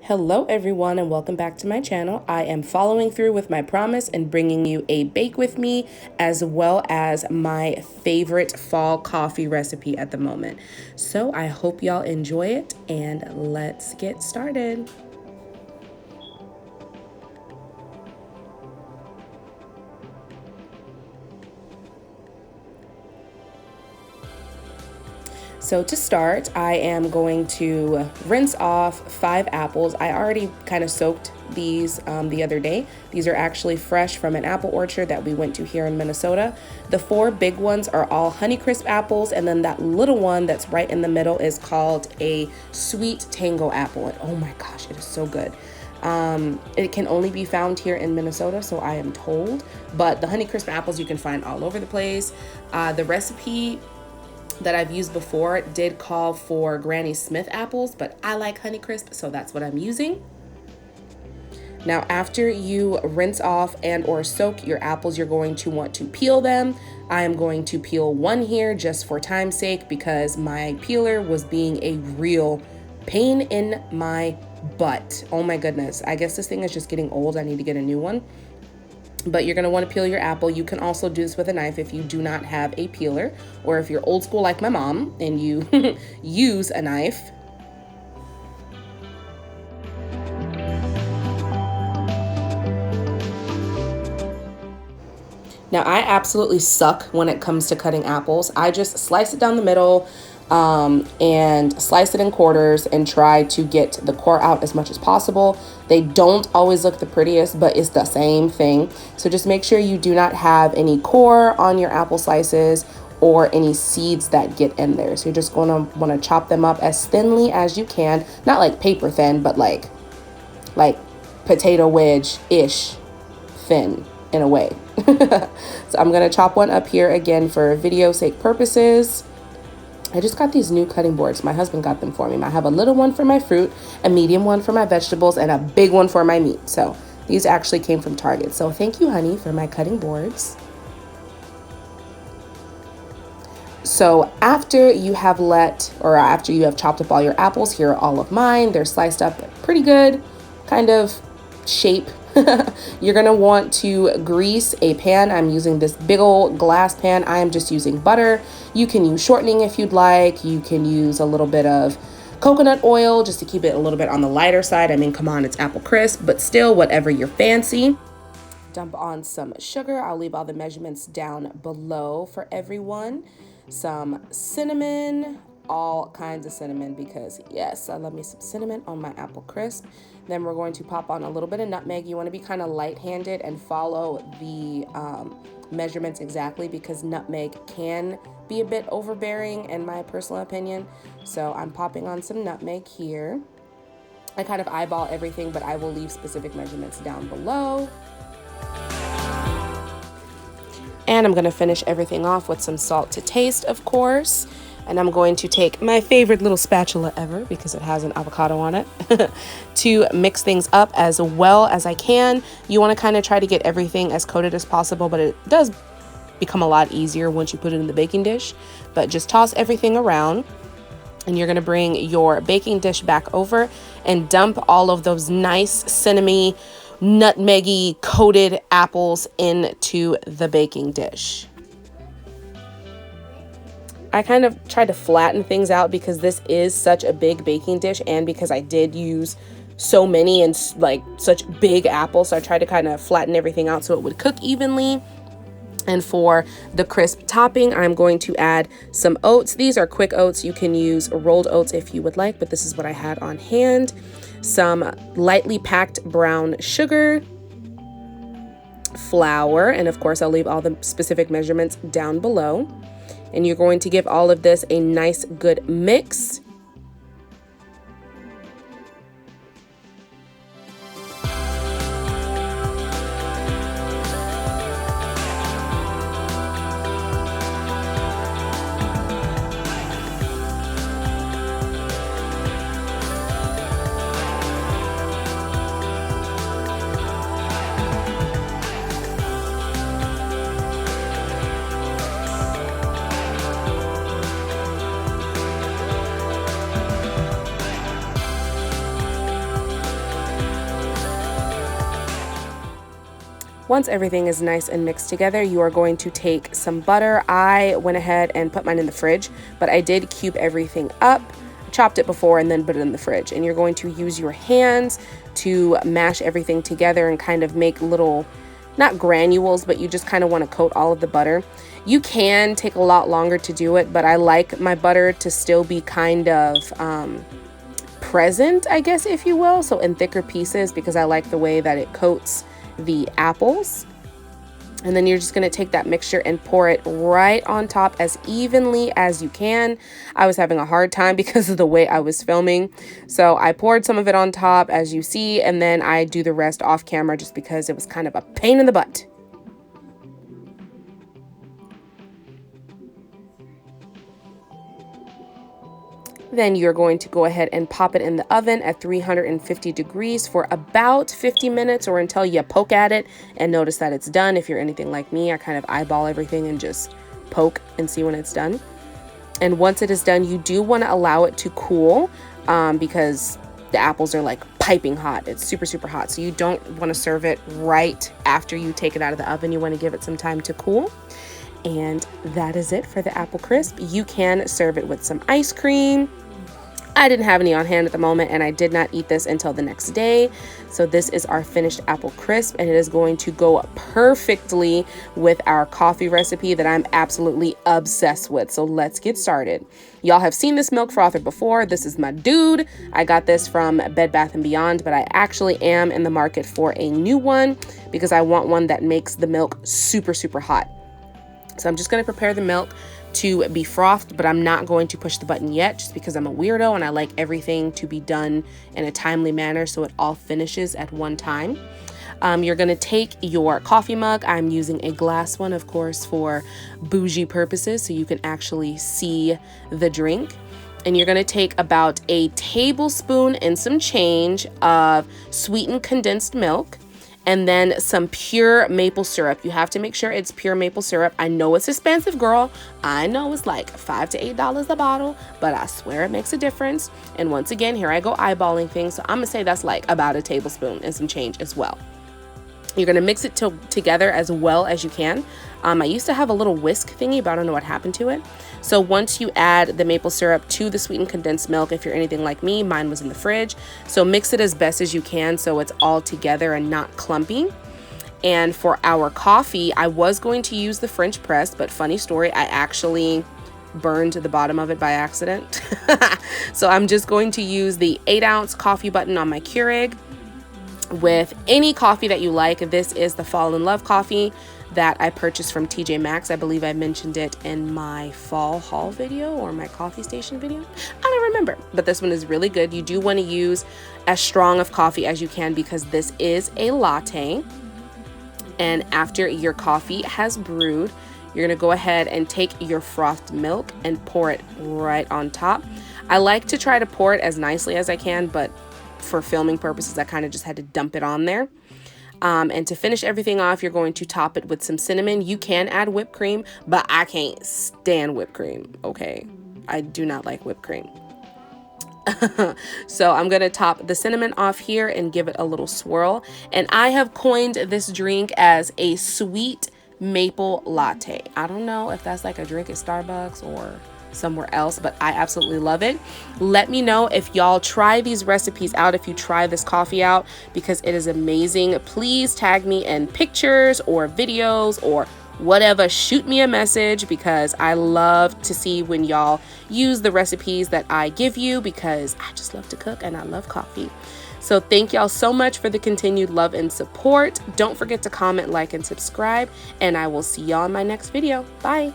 Hello everyone and welcome back to my channel. I am following through with my promise and bringing you a bake with me as well as my favorite fall coffee recipe at the moment. So I hope y'all enjoy it and let's get started. So to start, I am going to rinse off 5 apples. I already kind of soaked these the other day. These are actually fresh from an apple orchard that we went to here in Minnesota. The 4 big ones are all Honeycrisp apples, and then that little one that's right in the middle is called a Sweet Tango apple. And oh my gosh, it is so good. It can only be found here in Minnesota, so I am told. But the Honeycrisp apples you can find all over the place. The recipe that I've used before did call for Granny Smith apples, but I like Honeycrisp, so that's what I'm using. Now, after you rinse off and or soak your apples, you're going to want to peel them. I am going to peel one here just for time's sake because my peeler was being a real pain in my butt. Oh my goodness. I guess this thing is just getting old. I need to get a new one. But you're going to want to peel your apple. You can also do this with a knife if you do not have a peeler, or if you're old school like my mom and you use a knife. Now, I absolutely suck when it comes to cutting apples. I just slice it down the middle and slice it in quarters and try to get the core out as much as possible. They don't always look the prettiest, but it's the same thing. So just make sure you do not have any core on your apple slices or any seeds that get in there. So you're just going to want to chop them up as thinly as you can. Not like paper thin, but like potato wedge-ish thin in a way. So I'm going to chop one up here again for video sake purposes. I just got these new cutting boards. My husband got them for me. I have a little one for my fruit, a medium one for my vegetables, and a big one for my meat. So these actually came from Target. So thank you, honey, for my cutting boards. So after you have chopped up all your apples, here are all of mine. They're sliced up pretty good, kind of shape. You're going to want to grease a pan. I'm using this big old glass pan. I am just using butter. You can use shortening if you'd like. You can use a little bit of coconut oil just to keep it a little bit on the lighter side. I mean, come on, it's apple crisp, but still, whatever you're fancy. Dump on some sugar. I'll leave all the measurements down below for everyone. Some cinnamon, all kinds of cinnamon, because yes, I love me some cinnamon on my apple crisp. Then we're going to pop on a little bit of nutmeg. You want to be kind of light-handed and follow the measurements exactly, because nutmeg can be a bit overbearing in my personal opinion. So I'm popping on some nutmeg here. I kind of eyeball everything, but I will leave specific measurements down below. And I'm going to finish everything off with some salt to taste, of course. And I'm going to take my favorite little spatula ever, because it has an avocado on it, to mix things up as well as I can. You want to kind of try to get everything as coated as possible, but it does become a lot easier once you put it in the baking dish. But just toss everything around, and you're going to bring your baking dish back over and dump all of those nice cinnamony, nutmeggy coated apples into the baking dish. I kind of tried to flatten things out because this is such a big baking dish, and because I did use so many and like such big apples, so I tried to kind of flatten everything out so it would cook evenly. And for the crisp topping, I'm going to add some oats. These are quick oats. You can use rolled oats if you would like, but this is what I had on hand. Some lightly packed brown sugar, flour, and of course I'll leave all the specific measurements down below. And you're going to give all of this a nice good mix. Once everything is nice and mixed together, you are going to take some butter. I went ahead and put mine in the fridge, but I did cube everything up, chopped it before, and then put it in the fridge. And you're going to use your hands to mash everything together and kind of make little, not granules, but you just kind of want to coat all of the butter. You can take a lot longer to do it, but I like my butter to still be kind of present, I guess, if you will, so in thicker pieces, because I like the way that it coats the apples. And then you're just going to take that mixture and pour it right on top as evenly as you can. I was having a hard time because of the way I was filming, so I poured some of it on top, as you see, and then I do the rest off camera just because it was kind of a pain in the butt. Then you're going to go ahead and pop it in the oven at 350 degrees for about 50 minutes, or until you poke at it and notice that it's done. If you're anything like me, I kind of eyeball everything and just poke and see when it's done. And once it is done, you do want to allow it to cool because the apples are like piping hot. It's super, super hot. So you don't want to serve it right after you take it out of the oven. You want to give it some time to cool. And that is it for the apple crisp. You can serve it with some ice cream. I didn't have any on hand at the moment, and I did not eat this until the next day. So this is our finished apple crisp, and it is going to go perfectly with our coffee recipe that I'm absolutely obsessed with. So let's get started. Y'all have seen this milk frother before. This is my dude. I got this from Bed Bath & Beyond, but I actually am in the market for a new one because I want one that makes the milk super, super hot. So I'm just going to prepare the milk to be frothed, but I'm not going to push the button yet just because I'm a weirdo and I like everything to be done in a timely manner so it all finishes at one time. You're going to take your coffee mug. I'm using a glass one, of course, for bougie purposes so you can actually see the drink. And you're going to take about a tablespoon and some change of sweetened condensed milk, and then some pure maple syrup. You have to make sure it's pure maple syrup. I know it's expensive, girl. I know it's like $5 to $8 a bottle, but I swear it makes a difference. And once again, here I go eyeballing things. So I'm gonna say that's like about a tablespoon and some change as well. You're gonna mix it together as well as you can. I used to have a little whisk thingy, but I don't know what happened to it. So once you add the maple syrup to the sweetened condensed milk, if you're anything like me, mine was in the fridge. So mix it as best as you can so it's all together and not clumpy. And for our coffee, I was going to use the French press, but funny story, I actually burned the bottom of it by accident. So I'm just going to use the 8-ounce coffee button on my Keurig with any coffee that you like. This is the Fall in Love coffee that I purchased from TJ Maxx. I believe I mentioned it in my fall haul video or my coffee station video. I don't remember, but this one is really good. You do want to use as strong of coffee as you can because this is a latte. And after your coffee has brewed, you're going to go ahead and take your frothed milk and pour it right on top. I like to try to pour it as nicely as I can, but for filming purposes, I kind of just had to dump it on there. And to finish everything off, you're going to top it with some cinnamon. You can add whipped cream, but I can't stand whipped cream, okay? I do not like whipped cream. So I'm going to top the cinnamon off here and give it a little swirl. And I have coined this drink as a sweet maple latte. I don't know if that's like a drink at Starbucks or somewhere else, but I absolutely love it. Let me know if y'all try these recipes out, if you try this coffee out, because it is amazing. Please tag me in pictures or videos or whatever. Shoot me a message because I love to see when y'all use the recipes that I give you because I just love to cook and I love coffee. So thank y'all so much for the continued love and support. Don't forget to comment, like, and subscribe, and I will see y'all in my next video. Bye.